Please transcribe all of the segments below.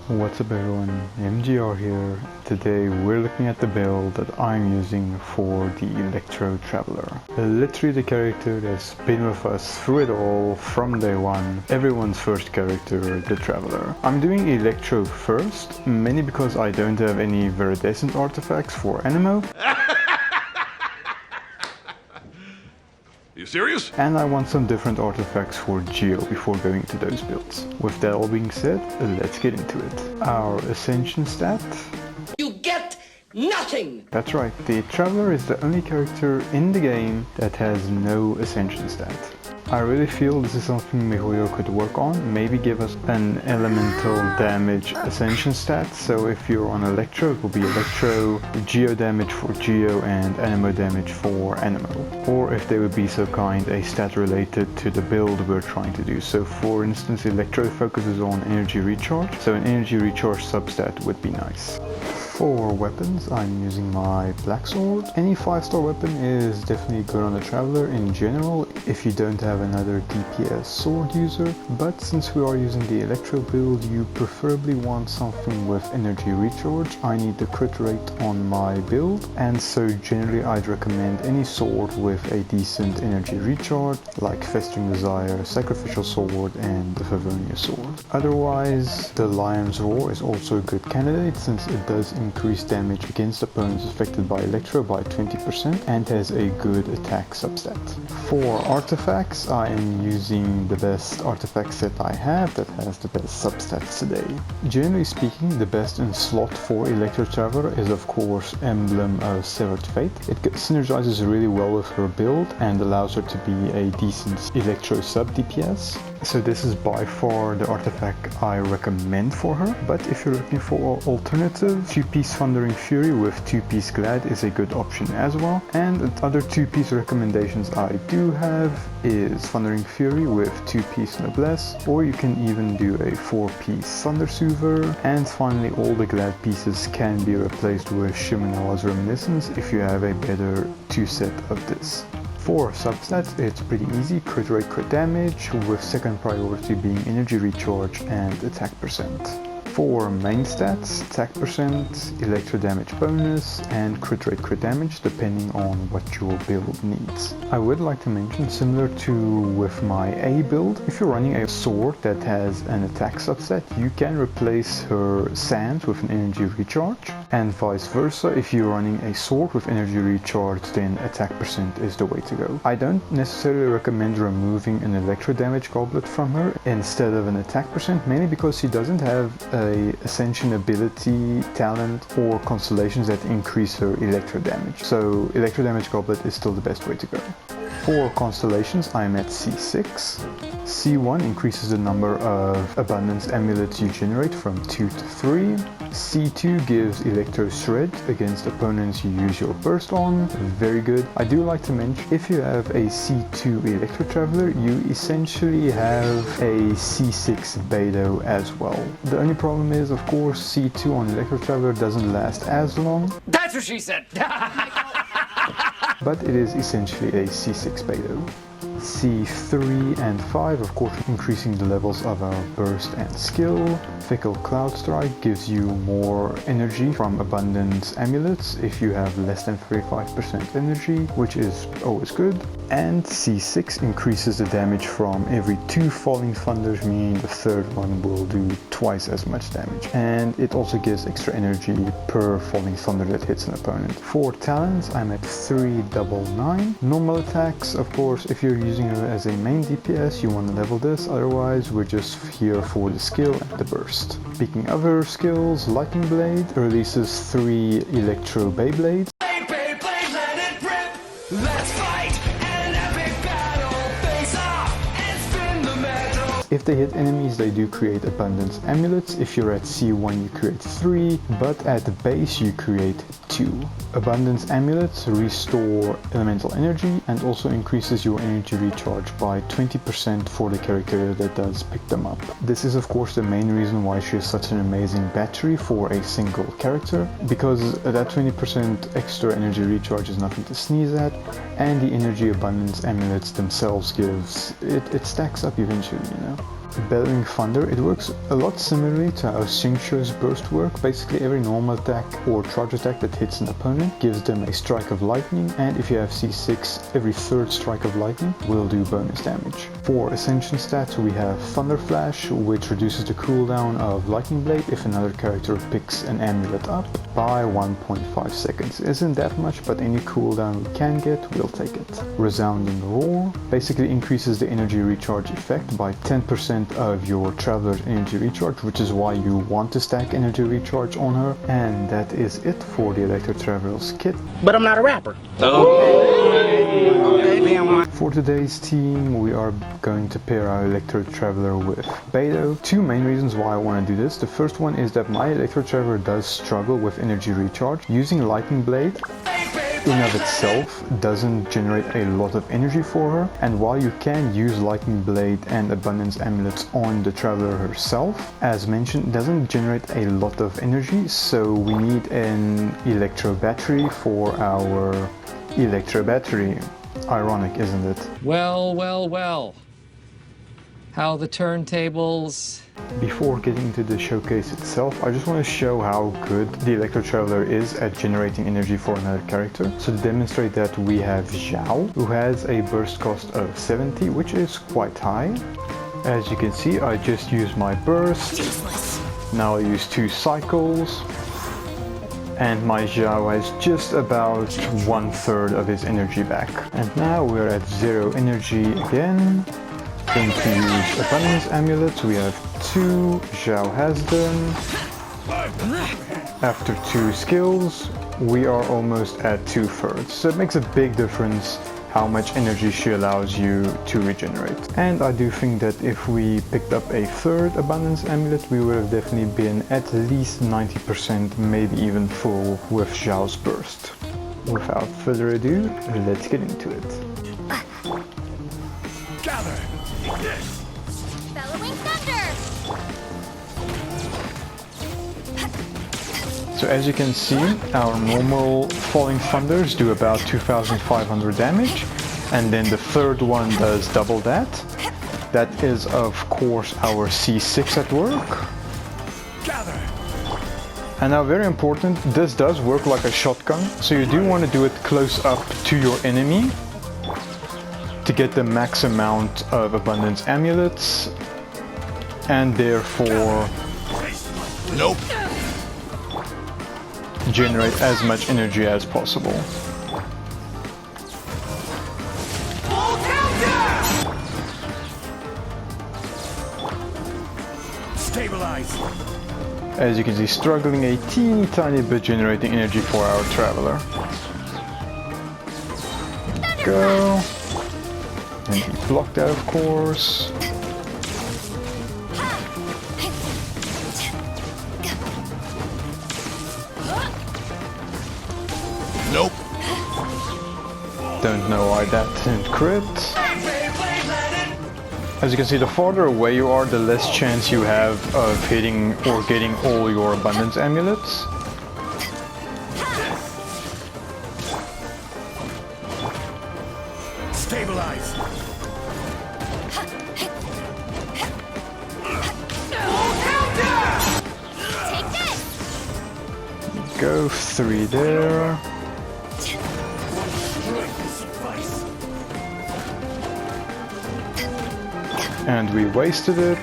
What's up everyone, MGR here. Today we're looking at the build that I'm using for the Electro Traveler. Literally the character that's been with us through it all from day one. Everyone's first character, the Traveler. I'm doing Electro first, mainly because I don't have any Viridescent artifacts for Anemo. You serious? And I want some different artifacts for Geo before going into those builds. With that all being said, let's get into it. Our Ascension stat. You get nothing! That's right, the Traveler is the only character in the game that has no Ascension stat. I really feel this is something MiHoYo could work on, maybe give us an elemental damage Ascension stat, so if you're on Electro it will be Electro, Geo damage for Geo and Anemo damage for Anemo. Or if they would be so kind, a stat related to the build we're trying to do. So for instance, Electro focuses on energy recharge, so an energy recharge substat would be nice. For weapons, I'm using my Black Sword. Any 5-star weapon is definitely good on the Traveler in general if you don't have another DPS sword user, but since we are using the Electro build, you preferably want something with energy recharge. I need the crit rate on my build, and so generally I'd recommend any sword with a decent energy recharge, like Festering Desire, Sacrificial Sword, and the Favonius Sword. Otherwise, the Lion's Roar is also a good candidate since it does increase damage against opponents affected by Electro by 20% and has a good attack substat. For artifacts, I am using the best artifact set I have that has the best substats today. Generally speaking, the best in slot for Electro Traveler is of course Emblem of Severed Fate. It synergizes really well with her build and allows her to be a decent Electro sub DPS. So this is by far the artifact I recommend for her, but if you're looking for alternative, 2-piece Thundering Fury with 2-piece Glad is a good option as well. And the other 2-piece recommendations I do have is Thundering Fury with 2-piece Noblesse, or you can even do a 4-piece Thunder Soother, and finally all the Glad pieces can be replaced with Shimenawa's Reminiscence if you have a better 2-set of this. For substats, it's pretty easy: crit rate, crit damage, with second priority being energy recharge and attack percent. For main stats, attack percent, electro damage bonus, and crit rate, crit damage depending on what your build needs. I would like to mention, similar to with my A build, if you're running a sword that has an attack subset, you can replace her sands with an energy recharge, and vice versa. If you're running a sword with energy recharge, then attack percent is the way to go. I don't necessarily recommend removing an electro damage goblet from her instead of an attack percent, mainly because she doesn't have a Ascension ability, talent, or constellations that increase her electro damage. So electro damage goblet is still the best way to go. For constellations, I'm at C6. C1 increases the number of abundance amulets you generate from 2 to 3. C2 gives Electro Shred against opponents you use your burst on. Very good. I do like to mention, if you have a C2 Electro Traveler, you essentially have a C6 Beidou as well. The only problem is, of course, C2 on Electro Traveler doesn't last as long. That's what she said! But it is essentially a C6 Beidou. C3 and 5, of course, increasing the levels of our burst and skill. Fickle Cloud Strike gives you more energy from abundance amulets if you have less than 35% energy, which is always good. And C6 increases the damage from every 2 Falling Thunders, meaning the third one will do twice as much damage. And it also gives extra energy per Falling Thunder that hits an opponent. For talents, I'm at 399. Normal attacks, of course, if you're using her as a main DPS, you want to level this, otherwise we're just here for the skill and the burst. Speaking of her skills, Lightning Blade releases 3 Electro Beyblades. Beyblade, let it rip! Let's fight! An epic battle! Face off and spin the metal! If they hit enemies, they do create abundance amulets. If you're at C1, you create 3, but at the base you create 2. Abundance amulets restore elemental energy and also increases your energy recharge by 20% for the character that does pick them up. This is of course the main reason why she is such an amazing battery for a single character, because that 20% extra energy recharge is nothing to sneeze at, and the energy abundance amulets themselves gives, it stacks up eventually, you know. Bellowing Thunder, it works a lot similarly to how Xingqiu's burst work. Basically every normal attack or charge attack that hits an opponent gives them a strike of lightning, and if you have C6, every third strike of lightning will do bonus damage. For Ascension Stats we have Thunder Flash, which reduces the cooldown of Lightning Blade if another character picks an amulet up by 1.5 seconds. Isn't that much, but any cooldown we can get, we'll take it. Resounding Roar basically increases the energy recharge effect by 10% of your Traveler's energy recharge, which is why you want to stack energy recharge on her. And that is it for the Electro Traveler's kit. But I'm not a rapper. For today's team, we are going to pair our Electro Traveler with Beidou. Two main reasons why I want to do this. The first one is that my Electro Traveler does struggle with energy recharge. Using Lightning Blade in of itself doesn't generate a lot of energy for her, and while you can use Lightning Blade and Abundance Amulets on the Traveler herself, as mentioned, it doesn't generate a lot of energy, so we need an Electro Battery for our Electro Battery. Ironic, isn't it? Well, well, well. How the turntables... Before getting to the showcase itself, I just want to show how good the Electro Traveler is at generating energy for another character. So to demonstrate that, we have Zhao, who has a burst cost of 70, which is quite high. As you can see, I just used my burst. Now I use 2 cycles. And my Zhao has just about 1/3 of his energy back. And now we're at 0 energy again. Going to use Abundance Amulets. We have 2, Zhao has them. After 2 skills, we are almost at 2/3. So it makes a big difference how much energy she allows you to regenerate. And I do think that if we picked up a 3rd Abundance Amulet, we would have definitely been at least 90%, maybe even full with Zhao's burst. Without further ado, let's get into it. Gather! Bellowing Thunder! So as you can see, our normal Falling Thunders do about 2,500 damage, and then the 3rd one does double that. That is of course our C6 at work. Gather! And now very important, this does work like a shotgun, so you do want to do it close up to your enemy to get the max amount of Abundance Amulets, and therefore Nope! generate as much energy as possible. Full counter! Stabilize! As you can see, struggling a teeny tiny bit generating energy for our Traveler. Go. And he blocked that, of course. Nope! Don't know why that didn't crit. As you can see, the farther away you are, the less chance you have of hitting or getting all your Abundance Amulets. Stabilize! Take this! Go 3 there. And we wasted it.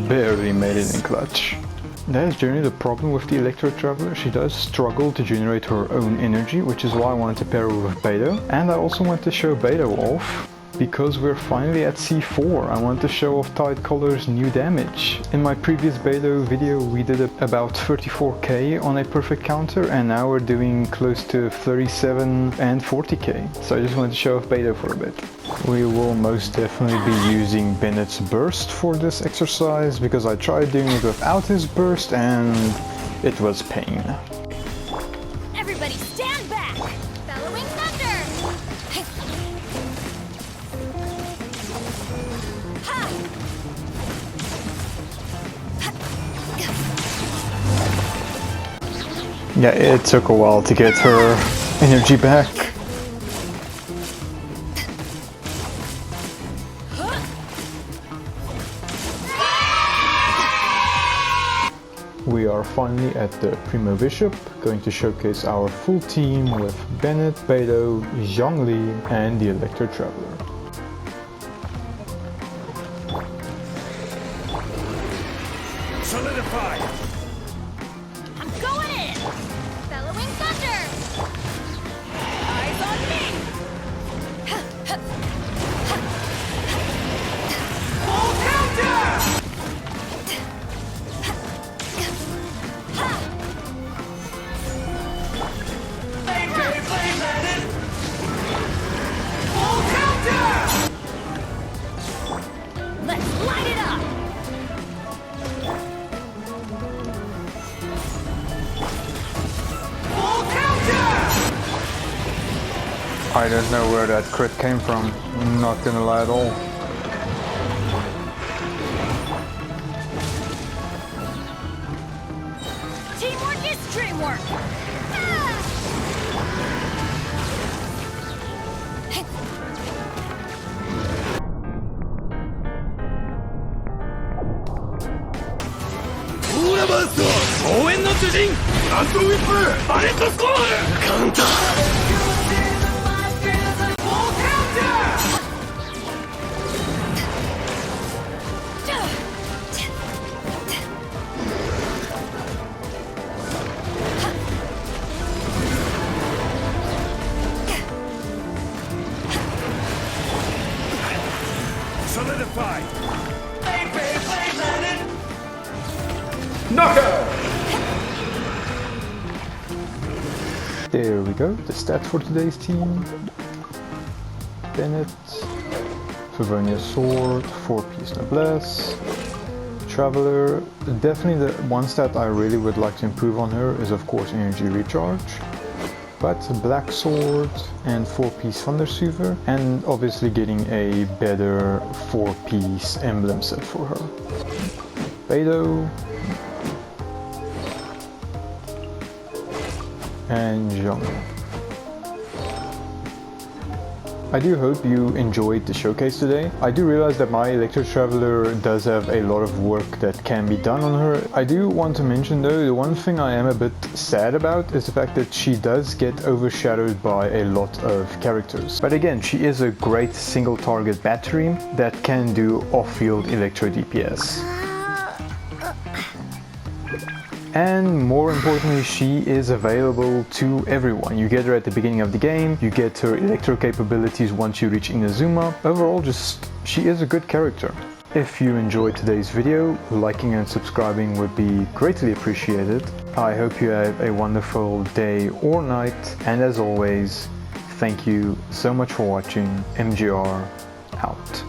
Barely made it in clutch. That is generally the problem with the Electro Traveler. She does struggle to generate her own energy, which is why I wanted to pair her with Beidou. And I also want to show Beidou off, because we're finally at C4. I want to show off Tide Color's new damage. In my previous Beidou video we did about 34k on a perfect counter, and now we're doing close to 37 and 40k. So I just wanted to show off Beidou for a bit. We will most definitely be using Bennett's burst for this exercise, because I tried doing it without his burst and it was pain. Everybody stand back! Bellowing Thunder! Ha! Yeah, it took a while to get her energy back. We are finally at the Primo Bishop, going to showcase our full team with Bennett, Beidou, Zhongli and the Electro Traveler. Solidify! I'm going in! Bellowing thunder! Eyes on me! Full counter! Full counter! Let's light it up! Full counter! I don't know where that crit came from, not gonna lie at all. Teamwork is dreamwork! Ah! Full counter! Solidify! Knockout! There we go, the stats for today's team. Bennett, Favonius Sword, 4-piece Noblesse, Traveler. Definitely the one stat I really would like to improve on her is of course Energy Recharge. But Black Sword and 4-piece Thunder Soother, and obviously getting a better 4-piece emblem set for her. Beidou and Zhongli. I do hope you enjoyed the showcase today. I do realize that my Electro Traveler does have a lot of work that can be done on her. I do want to mention though, the one thing I am a bit sad about is the fact that she does get overshadowed by a lot of characters. But again, she is a great single target battery that can do off-field Electro DPS. And more importantly, she is available to everyone. You get her at the beginning of the game, you get her electro capabilities once you reach Inazuma. Overall, she is a good character. If you enjoyed today's video, liking and subscribing would be greatly appreciated. I hope you have a wonderful day or night, and as always, thank you so much for watching. MGR out.